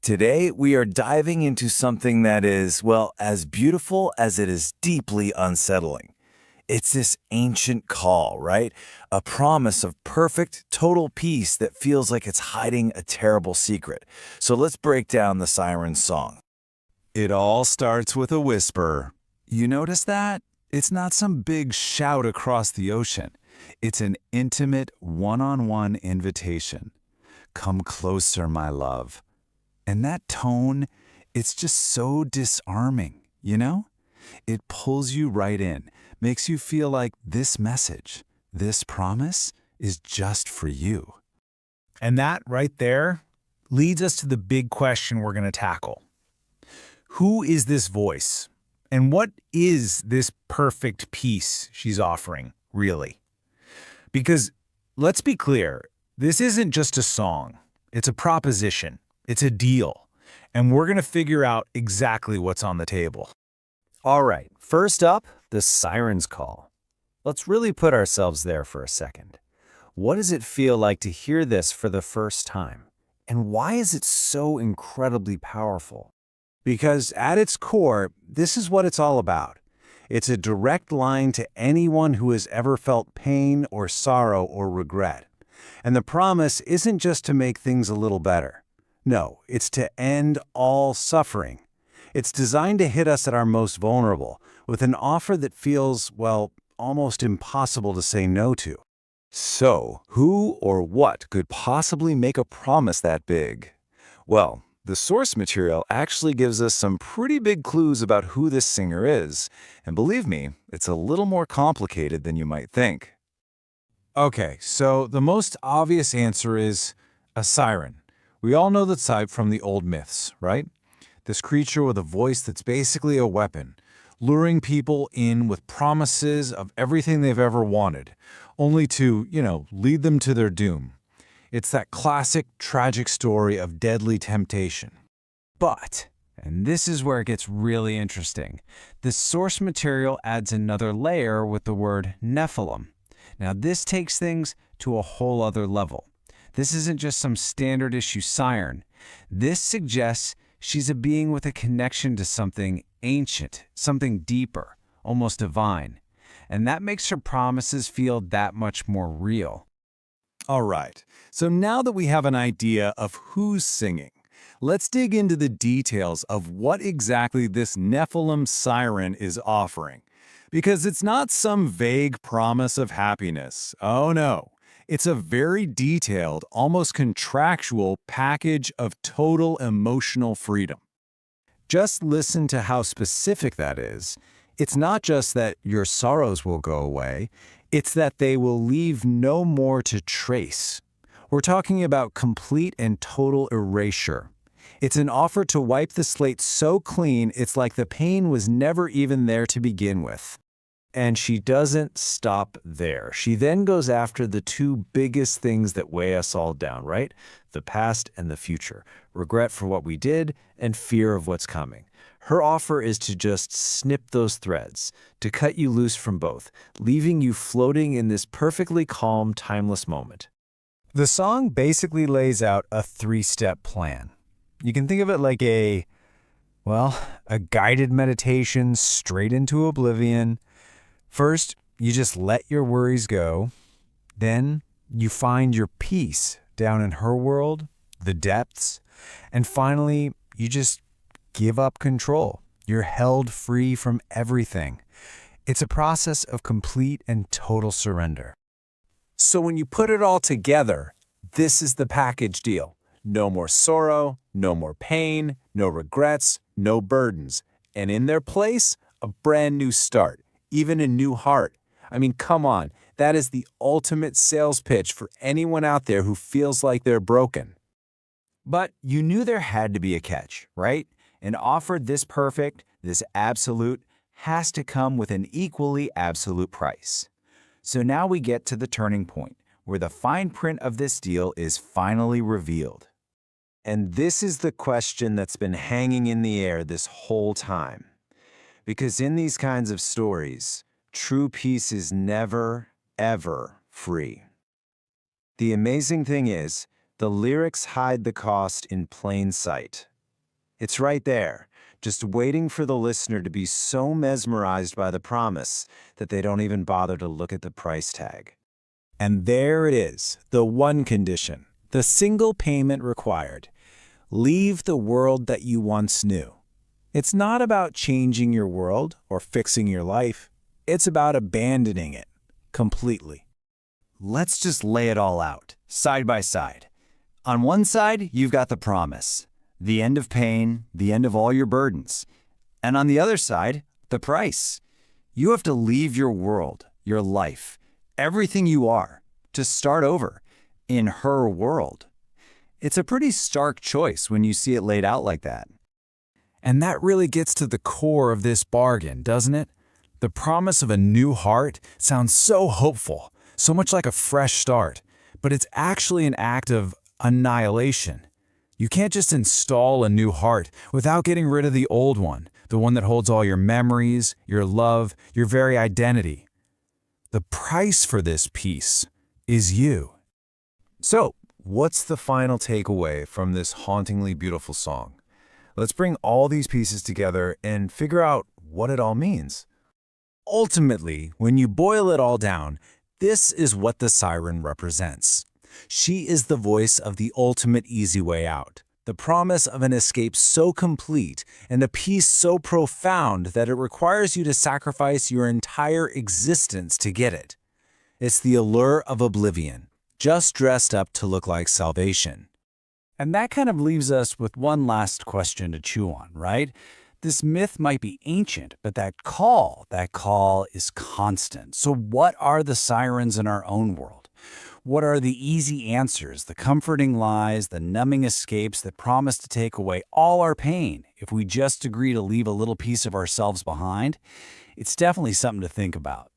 Today, we are diving into something that is, well, as beautiful as it is deeply unsettling. It's this ancient call, right? A promise of perfect, total peace that feels like it's hiding a terrible secret. So let's break down the siren's song. It all starts with a whisper. You notice that? It's not some big shout across the ocean. It's an intimate, one-on-one invitation. Come closer, my love. And that tone, it's just so disarming, you know? It pulls you right in, makes you feel like this message, this promise, is just for you. And that right there leads us to the big question we're going to tackle. Who is this voice? And what is this perfect peace she's offering, really? Because let's be clear, this isn't just a song. It's a proposition. It's a deal. And we're going to figure out exactly what's on the table. All right, first up, the siren's call. Let's really put ourselves there for a second. What does it feel like to hear this for the first time? And why is it so incredibly powerful? Because at its core, this is what it's all about. It's a direct line to anyone who has ever felt pain or sorrow or regret. And the promise isn't just to make things a little better. No, it's to end all suffering. It's designed to hit us at our most vulnerable, with an offer that feels, well, almost impossible to say no to. So, who or what could possibly make a promise that big? Well, the source material actually gives us some pretty big clues about who this singer is, and believe me, it's a little more complicated than you might think. Okay, so the most obvious answer is a siren. We all know the type from the old myths, right? This creature with a voice that's basically a weapon, luring people in with promises of everything they've ever wanted, only to, lead them to their doom. It's that classic, tragic story of deadly temptation. But, and this is where it gets really interesting, the source material adds another layer with the word Nephilim. Now this takes things to a whole other level. This isn't just some standard issue siren. This suggests she's a being with a connection to something ancient, something deeper, almost divine. And that makes her promises feel that much more real. All right, so now that we have an idea of who's singing, let's dig into the details of what exactly this Nephilim siren is offering. Because it's not some vague promise of happiness. Oh no. It's a very detailed, almost contractual package of total emotional freedom. Just listen to how specific that is. It's not just that your sorrows will go away, it's that they will leave no more to trace. We're talking about complete and total erasure. It's an offer to wipe the slate so clean it's like the pain was never even there to begin with. And she doesn't stop there. She then goes after the two biggest things that weigh us all down, right? The past and the future. Regret for what we did and fear of what's coming. Her offer is to just snip those threads, to cut you loose from both, leaving you floating in this perfectly calm, timeless moment. The song basically lays out a three-step plan. You can think of it like a guided meditation straight into oblivion. First, you just let your worries go. Then, you find your peace down in her world, the depths. And finally, you just give up control. You're held free from everything. It's a process of complete and total surrender. So when you put it all together, this is the package deal. No more sorrow, no more pain, no regrets, no burdens. And in their place, a brand new start. Even a new heart. I mean, come on, that is the ultimate sales pitch for anyone out there who feels like they're broken. But you knew there had to be a catch, right? An offer this perfect, this absolute, has to come with an equally absolute price. So now we get to the turning point, where the fine print of this deal is finally revealed. And this is the question that's been hanging in the air this whole time. Because in these kinds of stories, true peace is never, ever free. The amazing thing is, the lyrics hide the cost in plain sight. It's right there, just waiting for the listener to be so mesmerized by the promise that they don't even bother to look at the price tag. And there it is, the one condition, the single payment required. Leave the world that you once knew. It's not about changing your world or fixing your life. It's about abandoning it completely. Let's just lay it all out, side by side. On one side, you've got the promise, the end of pain, the end of all your burdens. And on the other side, the price. You have to leave your world, your life, everything you are, to start over, in her world. It's a pretty stark choice when you see it laid out like that. And that really gets to the core of this bargain, doesn't it? The promise of a new heart sounds so hopeful, so much like a fresh start, but it's actually an act of annihilation. You can't just install a new heart without getting rid of the old one, the one that holds all your memories, your love, your very identity. The price for this peace is you. So, what's the final takeaway from this hauntingly beautiful song? Let's bring all these pieces together and figure out what it all means. Ultimately, when you boil it all down, this is what the siren represents. She is the voice of the ultimate easy way out, the promise of an escape so complete and a peace so profound that it requires you to sacrifice your entire existence to get it. It's the allure of oblivion, just dressed up to look like salvation. And that kind of leaves us with one last question to chew on, right? This myth might be ancient, but that call is constant. So what are the sirens in our own world? What are the easy answers, the comforting lies, the numbing escapes that promise to take away all our pain if we just agree to leave a little piece of ourselves behind? It's definitely something to think about.